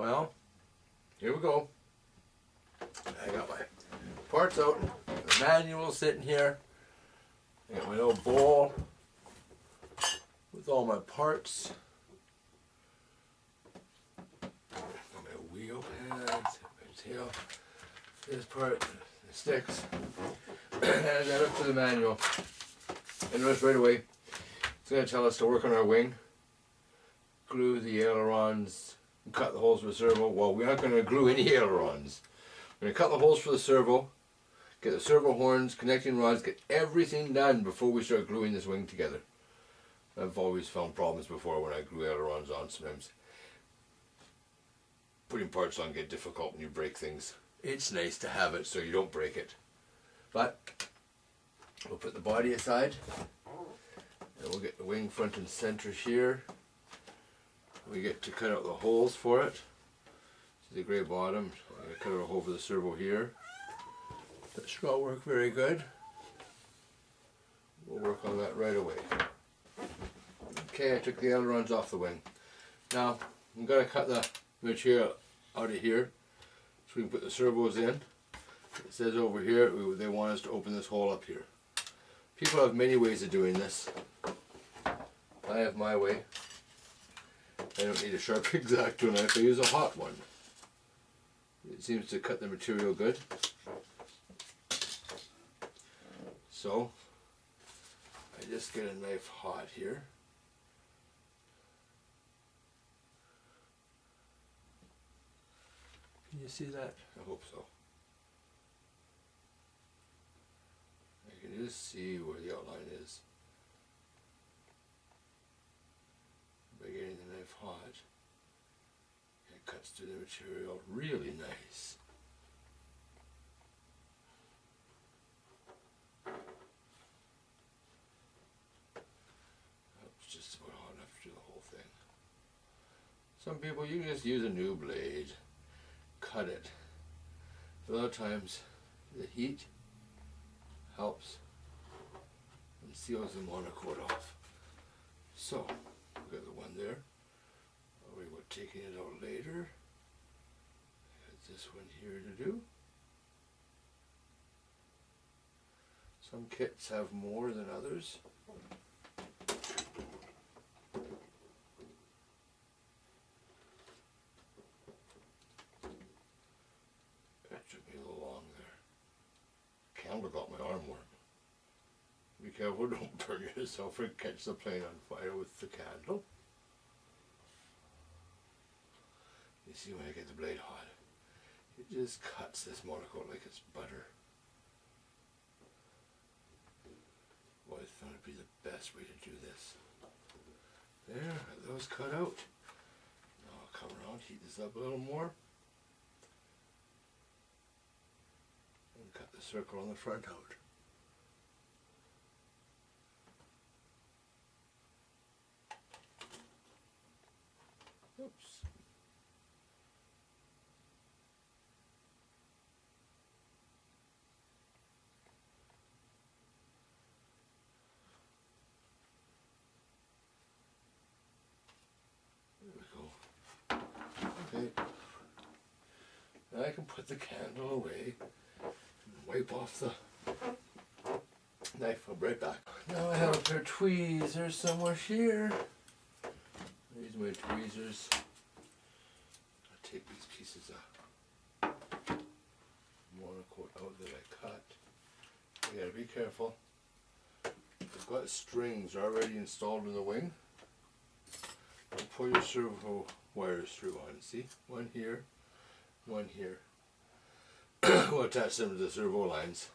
Well, here we go. I got my parts out, the manual sitting here. I got my little bowl with all my parts. My wheel pads, my tail, this part, the sticks, and then up to the manual. And notice right away, it's going to tell us to work on our wing, glue the ailerons, and cut the holes for the servo. Well, we're not going to glue any ailerons. We're going to cut the holes for the servo, get the servo horns, connecting rods, get everything done before we start gluing this wing together. I've always found problems before when I glue ailerons on. Sometimes putting parts on get difficult when you break things. It's nice to have it so you don't break it. But we'll put the body aside and we'll get the wing front and center here. We get to cut out the holes for it. See the grey bottom. I'm going to cut out a hole for the servo here. That should all work very good. We'll work on that right away. Okay, I took the ailerons off the wing. Now I'm going to cut the material out of here so we can put the servos in. It says over here they want us to open this hole up here. People have many ways of doing this. I have my way. I don't need a sharp X-Acto knife, I use a hot one. It seems to cut the material good. So I just get a knife hot here. Can you see that? I hope so. I can just see where the outline is. By getting the knife hot, it cuts through the material really nice. It's just about hot enough to do the whole thing. Some people, you can just use a new blade, cut it. A lot of times the heat helps and seals the monocoat off. So, we've got the one there. I'll worry about taking it out later. Got this one here to do. Some kits have more than others. That took me a little long there. Candle got my arm warm. Be careful, don't burn yourself or catch the plane on fire with the candle. You see when I get the blade hot, it just cuts this monocoat like it's butter. Well, I thought it'd be the best way to do this. There, are those cut out. Now I'll come around, heat this up a little more. And cut the circle on the front out. Oops. There we go. Okay. Now I can put the candle away and wipe off the knife. I'll be right back. Now I have a pair of tweezers somewhere here. These are my tweezers. I'll take these pieces of monocoat out that I cut. You gotta be careful. I've got strings already installed in the wing. I'll pull your servo wires through on. See? One here, one here. We'll attach them to the servo lines.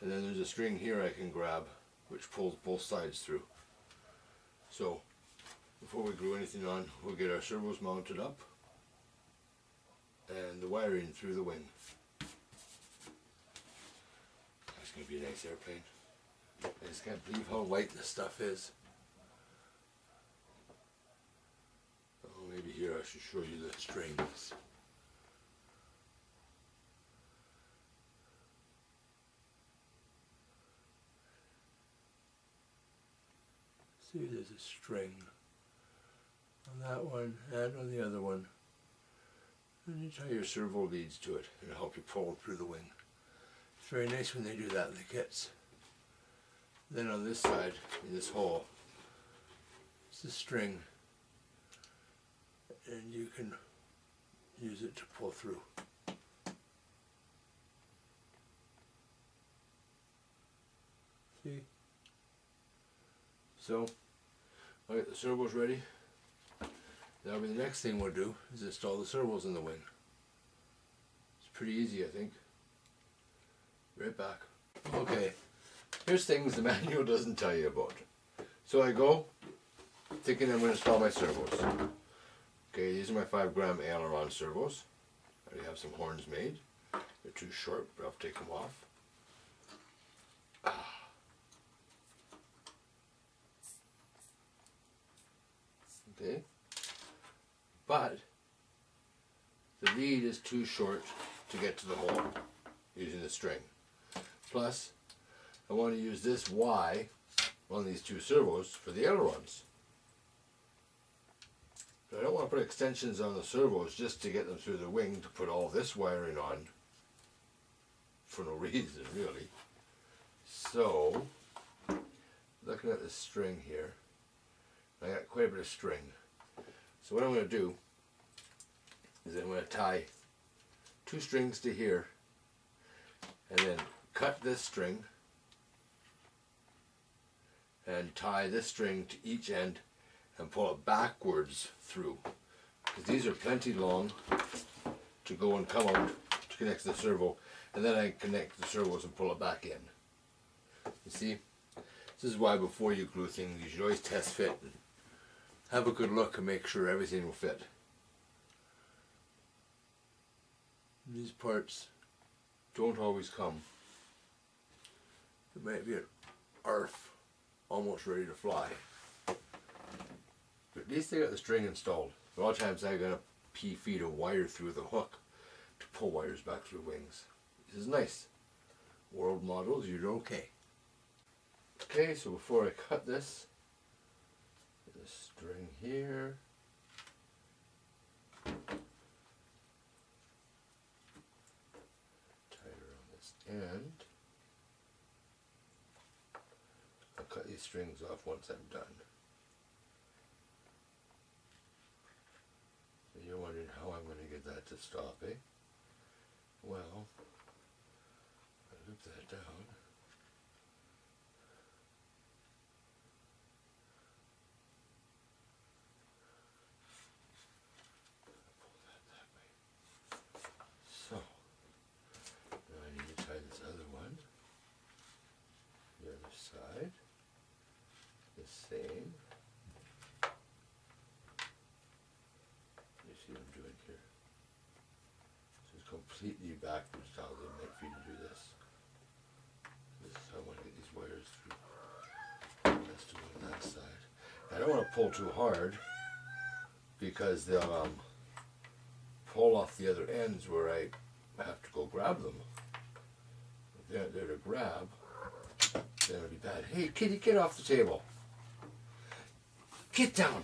And then there's a string here I can grab which pulls both sides through. So before we glue anything on, we'll get our servos mounted up and the wiring through the wing. That's going to be a nice airplane. I just can't believe how light this stuff is. Oh, maybe here I should show you the strings. See, there's a string on that one and on the other one. And you tie your servo leads to it, and it'll help you pull through the wing. It's very nice when they do that in the kits. Then on this side, in this hole, it's a string, and you can use it to pull through. See? So, I got the servos ready. That'll be the next thing we'll do, is install the servos in the wing. It's pretty easy, I think. Right back. Okay, here's things the manual doesn't tell you about. So I go, thinking I'm going to install my servos. Okay, these are my 5-gram aileron servos. I already have some horns made. They're too short, but I'll take them off. Okay, but the lead is too short to get to the hole using the string. Plus, I want to use this Y on these 2 servos for the ailerons. But I don't want to put extensions on the servos just to get them through the wing to put all this wiring on for no reason, really. So, looking at this string here, I got quite a bit of string. So what I'm going to do is I'm going to tie 2 strings to here, and then cut this string and tie this string to each end and pull it backwards through, because these are plenty long to go and come out to connect to the servo, and then I connect the servos and pull it back in. You see, this is why before you glue things you should always test fit and have a good look and make sure everything will fit. These parts don't always come. It might be an ARF almost ready to fly. But at least they got the string installed. A lot of times I got to feed a wire through the hook to pull wires back through wings. This is nice. World models, you're okay. Okay, so before I cut this, the string here. Tie it around this end. I'll cut these strings off once I'm done. So you're wondering how I'm going to get that to stop, eh? Well, I loop that down. So, now I need to tie this other one, the other side, the same. You see what I'm doing here? So it's completely backwards how they meant for you to do this. This is how I want to get these wires through. Let's do it on that side. I don't want to pull too hard because they'll pull off the other ends where I have to go grab them. If they're not there to grab, then it'll be bad. Hey, kitty, get off the table. Get down.